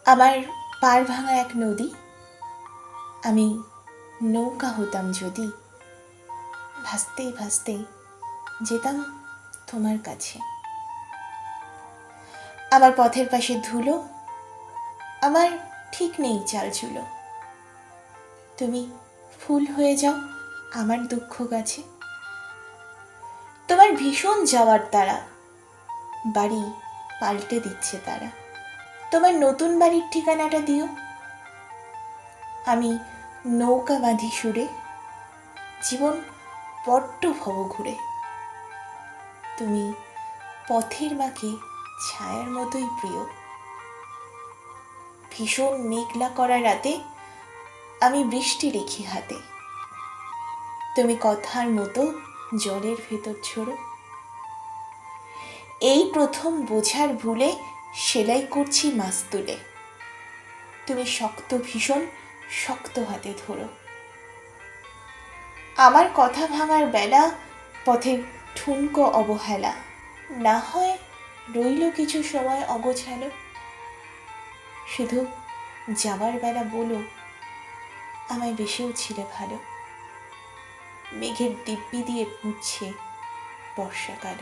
আমার পাড় ভাঙা এক নদী, আমি নৌকা হতাম যদি, ভাসতে ভাসতে যেতাম তোমার কাছে। আমার পথের পাশে ধুলো, আমার ঠিক নেই চালচুলো, তুমি ফুল হয়ে যাও আমার দুঃখ গাছে। তোমার ভীষণ যাওয়ার তারা, বাড়ি পাল্টে দিচ্ছে তারা। তোমার নতুন বাড়ির ঠিকানাটা দিও, আমি নৌকা বাঁধি সুরে, জীবন বড্ড ভব ঘুরে। তুমি পথের বাঁকে ছায়ার মতোই প্রিয়। ভীষণ মেঘলা করা রাতে আমি বৃষ্টি রেখি হাতে, তুমি কথার মতো জলের ভেতর ছোড়ো। এই প্রথম বোঝার ভুলে সেলাই করছি মাছ তুলে, তুমি শক্ত ভীষণ শক্ত হাতে ধরো। আমার কথা ভাঙার বেলা পথের ঠুনকো অবহেলা, না হয় রইল কিছু সময় অগোছালো। শুধু যাবার বেলা বলো আমায় বেশিও ছিলে ভালো। মেঘের দিব্যি দিয়ে পুঁছছে বর্ষাকাল।